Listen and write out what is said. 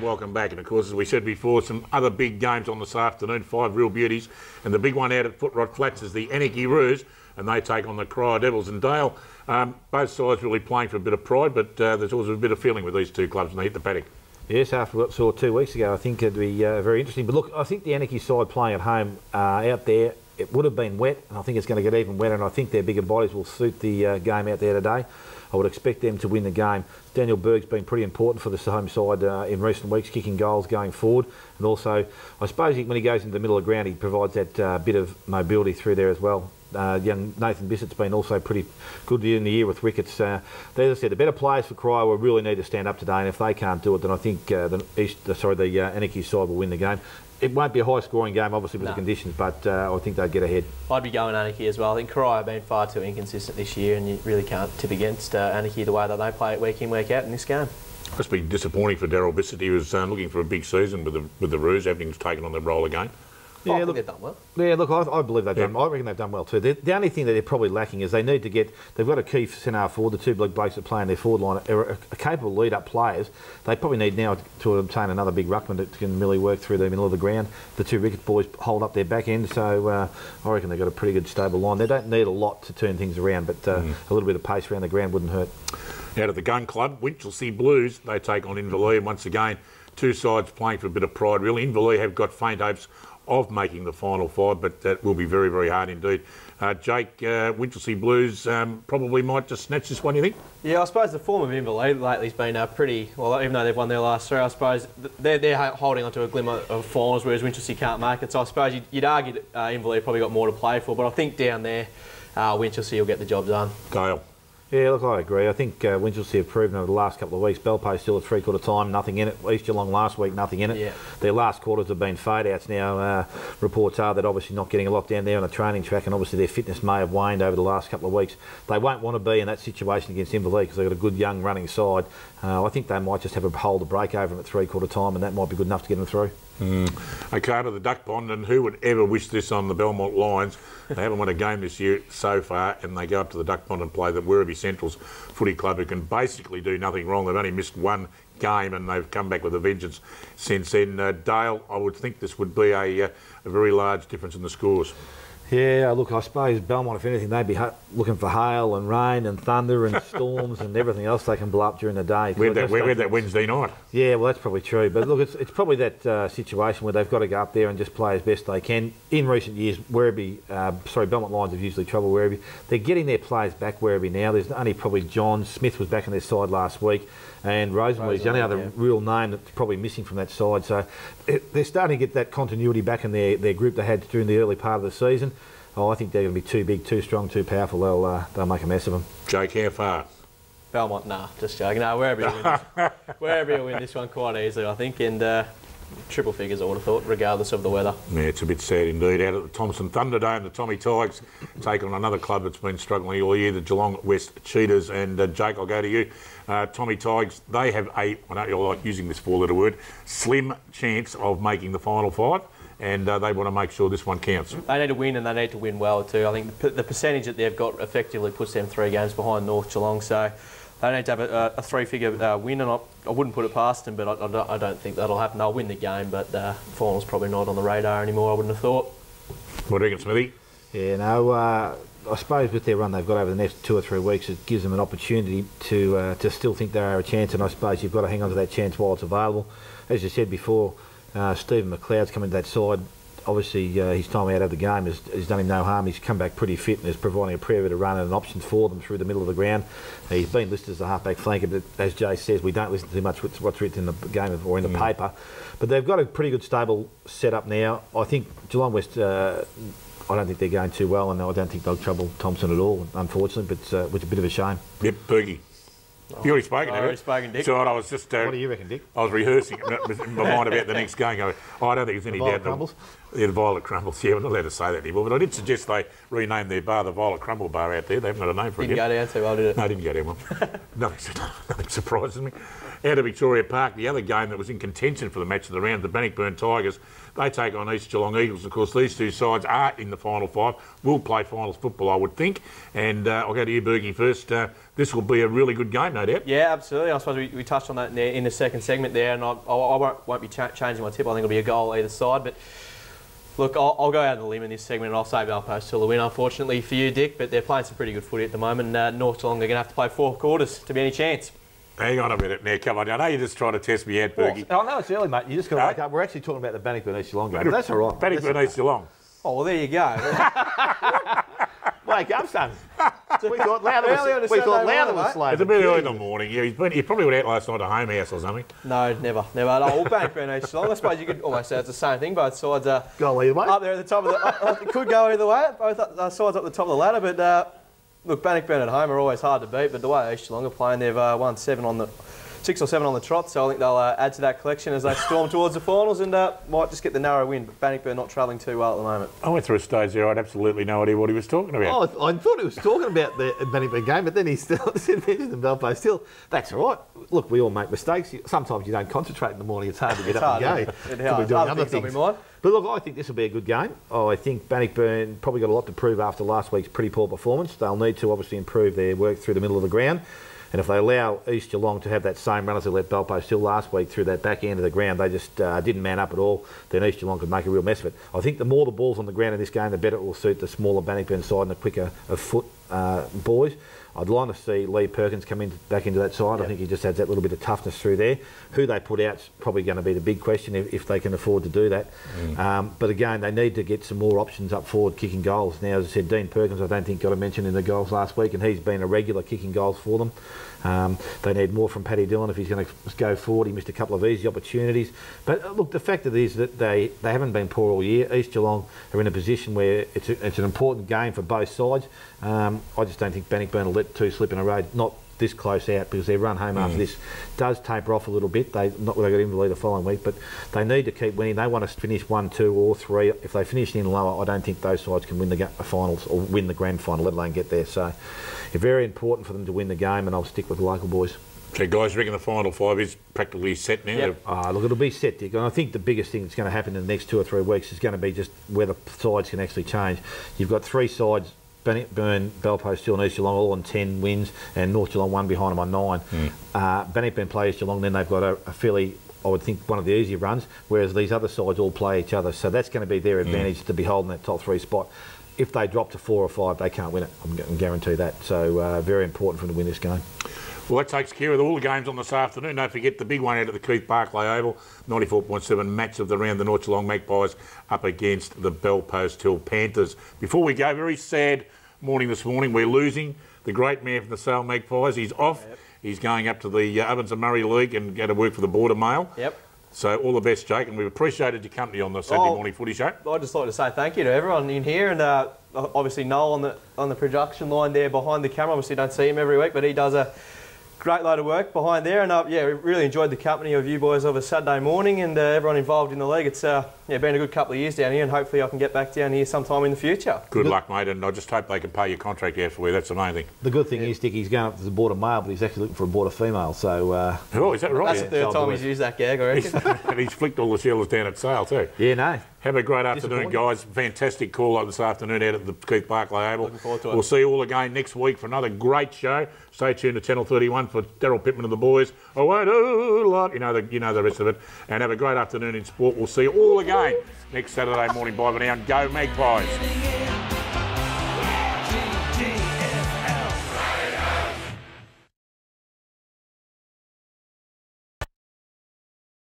welcome back. And of course, as we said before, some other big games on this afternoon, 5 real beauties. And the big one out at Footrot Flats is the Anarchy Roos, and they take on the Cryer Devils. And Dale, both sides really playing for a bit of pride, but there's always a bit of feeling with these two clubs when they hit the paddock. Yes, after what we saw 2 weeks ago, I think it'd be very interesting. But look, I think the Anarchy side playing at home out there, it would have been wet, and I think it's going to get even wetter, and I think their bigger bodies will suit the game out there today. I would expect them to win the game. Daniel Bourke's been pretty important for the home side in recent weeks, kicking goals going forward. And also, I suppose when he goes into the middle of the ground, he provides that bit of mobility through there as well. Young Nathan Bissett's been also pretty good in the year with wickets. As I said, the better players for Cryer will really need to stand up today, and if they can't do it, then I think the Anarchy side will win the game. It won't be a high-scoring game, obviously, with the conditions, but I think they'd get ahead. I'd be going Anarchy as well. I think Cryer have been far too inconsistent this year, and you really can't tip against Anarchy the way that they play it week in, week out in this game. Must be disappointing for Daryl Bissett. He was looking for a big season with the Roos. Everything's taken on the roll again. Yeah, look, they've done well. Yeah, look, I believe they've done. I reckon they've done well too. The only thing that they're probably lacking is they need to get. They've got a key centre forward. The two blokes that play in their forward line are capable lead-up players. They probably need now to obtain another big ruckman that can really work through the middle of the ground. The two wicket boys hold up their back end, so I reckon they've got a pretty good stable line. They don't need a lot to turn things around, but a little bit of pace around the ground wouldn't hurt. Out of the Gun Club, Winchelsea Blues, they take on Inverleigh, and once again, two sides playing for a bit of pride. Really, Inverleigh have got faint hopes of making the final 5, but that will be very, very hard indeed. Jake, Winchelsea Blues probably might just snatch this one, you think? Yeah, I suppose the form of Inverleigh lately has been pretty, well, even though they've won their last 3, I suppose they're holding on to a glimmer of finals, whereas Winchelsea can't make it. So I suppose you'd argue that Inverleigh probably got more to play for, but I think down there, Winchelsea will get the job done. Dale. Yeah, look, I agree. I think Winchelsea have proven over the last couple of weeks. Belpay's still at three-quarter time, nothing in it. East Geelong last week, nothing in it. Yeah. Their last quarters have been fade-outs now. Reports are that obviously not getting a lot down there on the training track, and obviously their fitness may have waned over the last couple of weeks. They won't want to be in that situation against Inverleigh because they've got a good young running side. I think they might just have a hold a break over them at three-quarter time, and that might be good enough to get them through. Okay, to the Duck Pond, and who would ever wish this on the Belmont Lions? They haven't won a game this year so far, and they go up to the Duck Pond and play the Werribee Central's footy club, who can basically do nothing wrong. They've only missed one game, and they've come back with a vengeance since then. Dale, I would think this would be a very large difference in the scores. Yeah, look, I suppose Belmont, if anything, they'd be looking for hail and rain and thunder and storms and everything else they can blow up during the day. We had that Wednesday night. Yeah, well, that's probably true. But look, it's probably that situation where they've got to go up there and just play as best they can. In recent years, Belmont Lions have usually trouble Werribee. They're getting their players back Werribee now. There's only probably John. Smyth was back on their side last week. And Rosenlee's the only other real name that's probably missing from that side. So they're starting to get that continuity back in their group they had during the early part of the season. I think they're going to be too big, too strong, too powerful. They'll make a mess of them. Jake, how far? Belmont, nah, just joking. No, Werribee will win this one quite easily, I think. And triple figures, I would have thought, regardless of the weather. Yeah, it's a bit sad indeed. Out at the Thompson Thunderdome, the Tommy Tigers take on another club that's been struggling all year, the Geelong West Cheetahs. And Jake, I'll go to you. Tommy Tigers, they have I don't like using this four-letter word, slim chance of making the final 5. And they want to make sure this one counts. They need to win, and they need to win well too. I think the percentage that they've got effectively puts them 3 games behind North Geelong, so they need to have a 3-figure win, and I wouldn't put it past them, but I don't think that'll happen. They'll win the game, but final's probably not on the radar anymore, I wouldn't have thought. What do you reckon, Smithy? Yeah, no, I suppose with their run they've got over the next 2 or 3 weeks, it gives them an opportunity to still think they are a chance, and I suppose you've got to hang on to that chance while it's available. As you said before, Stephen McLeod's come into that side. Obviously, his time out of the game has done him no harm. He's come back pretty fit and is providing a fair bit of run and options for them through the middle of the ground. He's been listed as a half-back flanker, but as Jay says, we don't listen too much to what's written in the game or in the paper. But they've got a pretty good stable setup now. I think Geelong West, I don't think they're going too well, and I don't think they'll trouble Thompson at all, unfortunately, but it's a bit of a shame. Yep, Bourke. You already spoken, I already spoken, Dick. So I was just. What do you reckon, Dick? I was rehearsing in my mind about the next game. I don't think there's any doubt. Yeah, the Violet Crumbles. Yeah, we're not allowed to say that anymore. But I did suggest they rename their bar the Violet Crumble Bar out there. They haven't got a name for it yet. Didn't go down too well, did it? No, I didn't go down well. Nothing surprises me. Out of Victoria Park, the other game that was in contention for the match of the round, the Bannockburn Tigers, they take on East Geelong Eagles. Of course, these two sides are in the final 5. Will play finals football, I would think. And I'll go to you, Bourke, first. This will be a really good game, no doubt. Yeah, absolutely. I suppose we touched on that in the second segment there, and I won't be changing my tip. I think it'll be a goal either side. But look, I'll go out on the limb in this segment, and I'll say Belpost till the win, unfortunately for you, Dick. But they're playing some pretty good footy at the moment. North Geelong, they're going to have to play 4 quarters to be any chance. Hang on a minute now, come on. I know you're just trying to test me out, Bourke. Oh, no, it's early, mate. You just got to wake up. We're actually talking about the Bannockburn East Geelong game. That's all right. Bannockburn East Geelong. Oh, well, there you go. Wake up, son. We thought louder was slow. It's a bit early in the morning. Yeah, he probably went out last night to home house or something. No, never. No, Bannockburn East Geelong. I suppose you could almost say it's the same thing. Both sides are go either way. Up there at the top of the... It could go either way. Both sides up the top of the ladder, but... look, Bannockburn at home are always hard to beat, but the way East Geelong are playing, they've won 6 or 7 on the trot, so I think they'll add to that collection as they storm towards the finals and might just get the narrow win. But Bannockburn not travelling too well at the moment. I went through a stage there, I had absolutely no idea what he was talking about. Oh, I thought he was talking about the Bannockburn game, but then he still mentioned the Belpost. Still, that's all right. Look, we all make mistakes. Sometimes you don't concentrate in the morning. It's hard to get up and go. Could be doing other things. But look, I think this will be a good game. I think Bannockburn probably got a lot to prove after last week's pretty poor performance. They'll need to obviously improve their work through the middle of the ground. And if they allow East Geelong to have that same run as they let Belpost still last week through that back end of the ground, they just didn't man up at all, then East Geelong could make a real mess of it. I think the more the ball's on the ground in this game, the better it will suit the smaller Bannockburn side and the quicker of foot boys. I'd like to see Lee Perkins come back into that side. Yep. I think he just adds that little bit of toughness through there. Who they put out's probably going to be the big question if they can afford to do that. But again, they need to get some more options up forward kicking goals. Now, as I said, Dean Perkins I don't think got a mention in the goals last week, and he's been a regular kicking goals for them. They need more from Paddy Dillon if he's going to go forward. He missed a couple of easy opportunities. But look, the fact of it is that they haven't been poor all year. East Geelong are in a position where it's an important game for both sides. I just don't think Bannockburn will let 2 slip in a row, not this close out, because their run home after this does taper off a little bit. They got invalid the following week, but they need to keep winning. They want to finish 1, 2 or 3. If they finish in lower, I don't think those sides can win the finals or win the grand final, let alone get there. So it's very important for them to win the game, and I'll stick with the local boys. So guys, you reckon the final 5 is practically set now? Yep. Look, it'll be set, Dick. And I think the biggest thing that's going to happen in the next 2 or 3 weeks is going to be just where the sides can actually change. You've got 3 sides, Bannockburn, Belpost, Geelong, East Geelong, all on 10 wins, and North Geelong 1 behind them on 9. Bannockburn play East Geelong, then they've got a fairly, I would think, one of the easier runs, whereas these other sides all play each other. So that's going to be their advantage to be holding that top 3 spot. If they drop to 4 or 5, they can't win it. I can guarantee that. So very important for them to win this game. Well, that takes care of all the games on this afternoon. Don't forget the big one out at the Keith Barclay Oval, 94.7 match of the round, the North Geelong Magpies up against the Belpost Hill Panthers. Before we go, very sad morning this morning. We're losing the great man from the Sale Magpies. He's off. Yep. He's going up to the Ovens and Murray League and going to work for the Border Mail. Yep. So all the best, Jake, and we've appreciated your company on the Saturday morning footy show. I'd just like to say thank you to everyone in here, and obviously Noel on the production line there behind the camera. Obviously don't see him every week, but he does a great load of work behind there, and yeah, we really enjoyed the company of you boys of a Saturday morning, and everyone involved in the league. It's been a good couple of years down here, and hopefully I can get back down here sometime in the future. Good luck, mate, and I just hope they can pay your contract out for you. That's the main thing. The good thing is, Dick, he's going up to the Border male, but he's actually looking for a Border female. So, oh, is that right? That's the third time he's used that gag, I reckon. And he's flicked all the shellers down at Sale too. Yeah, no. Have a great afternoon, guys. Fantastic call up this afternoon out at the Keith Barclay Oval. Looking forward to it. We'll see you all again next week for another great show. Stay tuned to Channel 31 for Daryl Pittman and the boys. I won't do a lot. You know the rest of it. And have a great afternoon in sport. We'll see you all again next Saturday morning. Bye for now, and go Magpies.